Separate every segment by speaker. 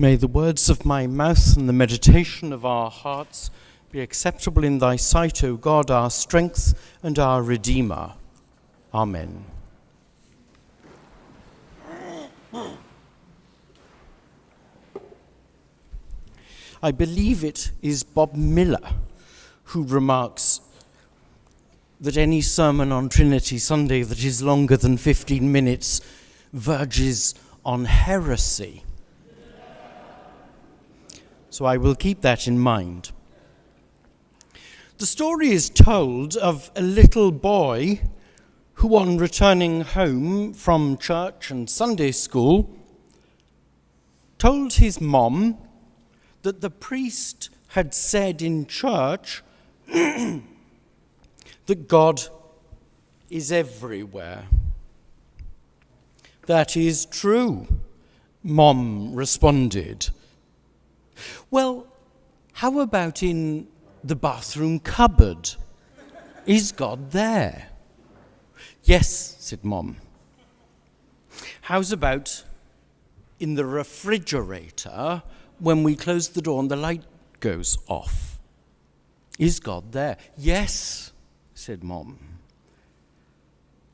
Speaker 1: May the words of my mouth and the meditation of our hearts be acceptable in thy sight, O God, our strength and our Redeemer. Amen. I believe it is Bob Miller who remarks that any sermon on Trinity Sunday that is longer than 15 minutes verges on heresy. So I will keep that in mind. The story is told of a little boy who, on returning home from church and Sunday school, told his mom that the priest had said in church that God is everywhere. That is true, Mom responded. Well, how about in the bathroom cupboard? Is God there? Yes, said Mom. How's about in the refrigerator when we close the door and the light goes off? Is God there? Yes, said Mom.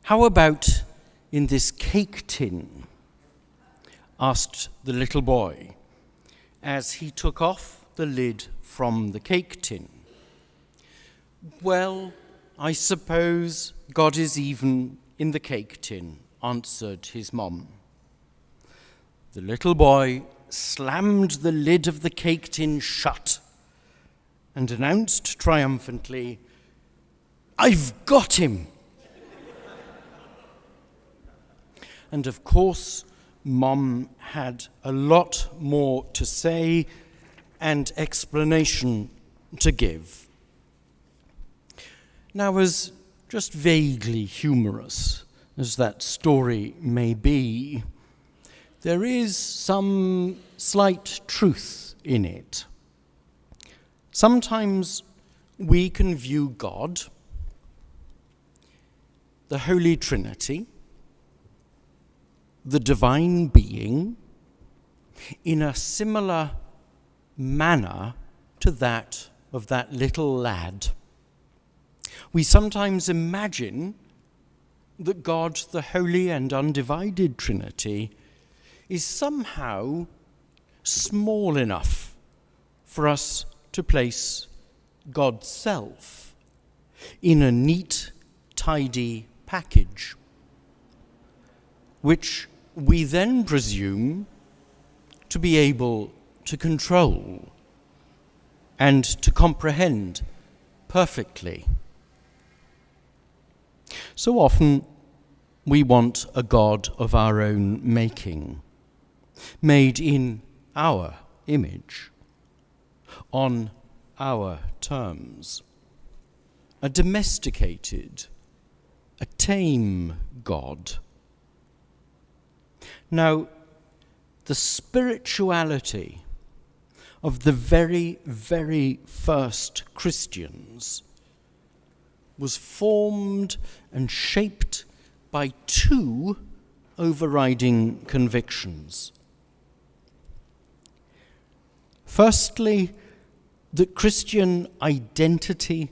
Speaker 1: How about in this cake tin? Asked the little boy, as he took off the lid from the cake tin. Well, I suppose God is even in the cake tin, answered his mom. The little boy slammed the lid of the cake tin shut and announced triumphantly, "I've got him!" And of course, Mom had a lot more to say and explanation to give. Now, as just vaguely humorous as that story may be, there is some slight truth in it. Sometimes we can view God, the Holy Trinity, the divine being, in a similar manner to that of that little lad. We sometimes imagine that God, the Holy and Undivided Trinity, is somehow small enough for us to place God's self in a neat, tidy package, which we then presume to be able to control and to comprehend perfectly. So often we want a God of our own making, made in our image, on our terms, a domesticated, a tame God. Now, the spirituality of the very, very first Christians was formed and shaped by two overriding convictions. Firstly, that Christian identity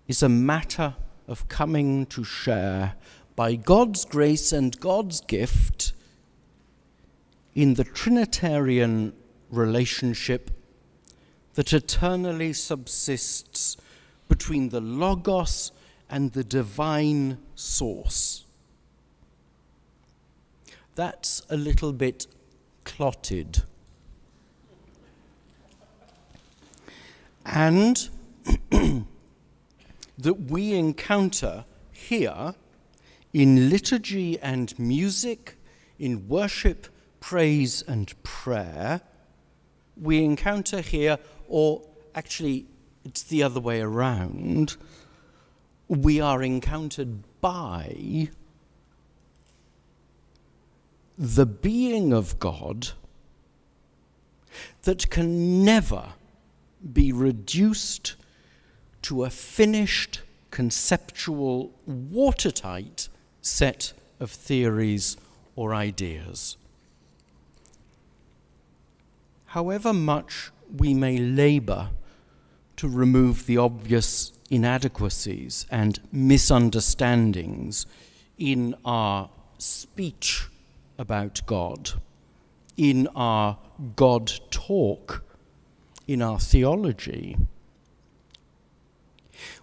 Speaker 1: is a matter of coming to share, by God's grace and God's gift, in the Trinitarian relationship that eternally subsists between the Logos and the divine source. That's a little bit clotted. And that we encounter here in liturgy and music, in worship, praise and prayer, we encounter here, or actually, it's the other way around. We are encountered by the being of God that can never be reduced to a finished, conceptual, watertight set of theories or ideas. However much we may labor to remove the obvious inadequacies and misunderstandings in our speech about God, in our God talk, in our theology,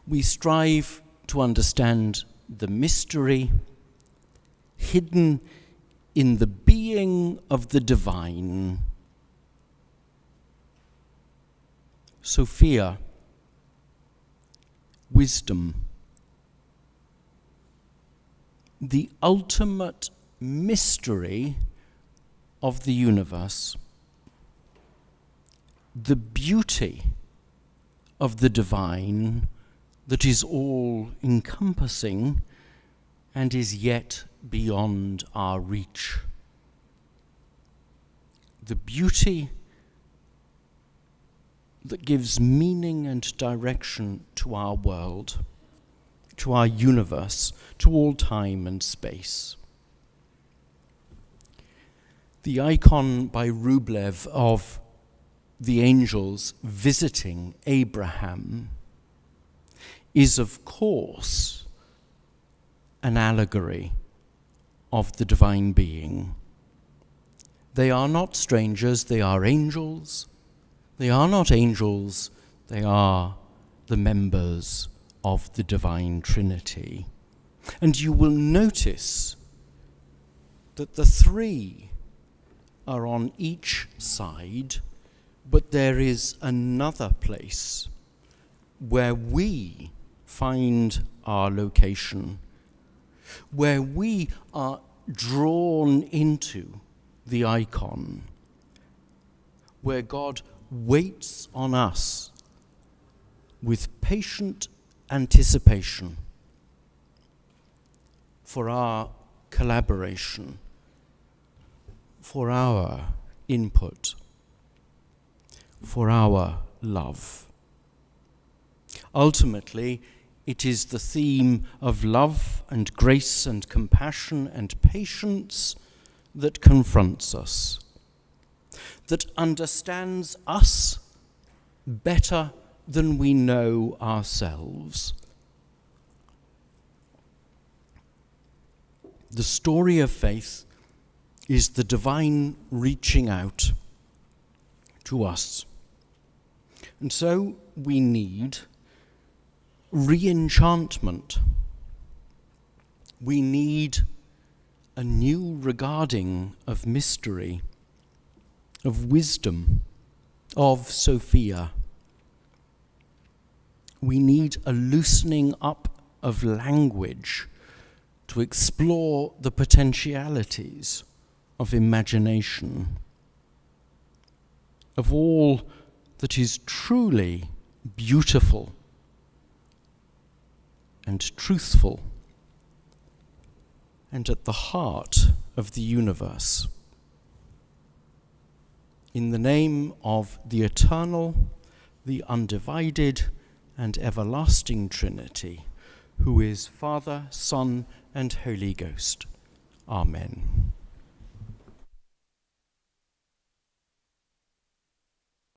Speaker 1: we strive to understand the mystery hidden in the being of the divine. Sophia, wisdom, the ultimate mystery of the universe, the beauty of the divine that is all-encompassing and is yet beyond our reach. The beauty that gives meaning and direction to our world, to our universe, to all time and space. The icon by Rublev of the angels visiting Abraham is, of course, an allegory of the divine being. They are not strangers, they are angels. They are not angels, they are the members of the divine Trinity. And you will notice that the three are on each side, but there is another place where we find our location, where we are drawn into the icon, where God waits on us with patient anticipation for our collaboration, for our input, for our love. Ultimately, it is the theme of love and grace and compassion and patience that confronts us, that understands us better than we know ourselves. The story of faith is the divine reaching out to us. And so we need re-enchantment. We need a new regarding of mystery, of wisdom, of Sophia. We need a loosening up of language to explore the potentialities of imagination, of all that is truly beautiful and truthful and at the heart of the universe. In the name of the eternal, the undivided, and everlasting Trinity, who is Father, Son, and Holy Ghost. Amen.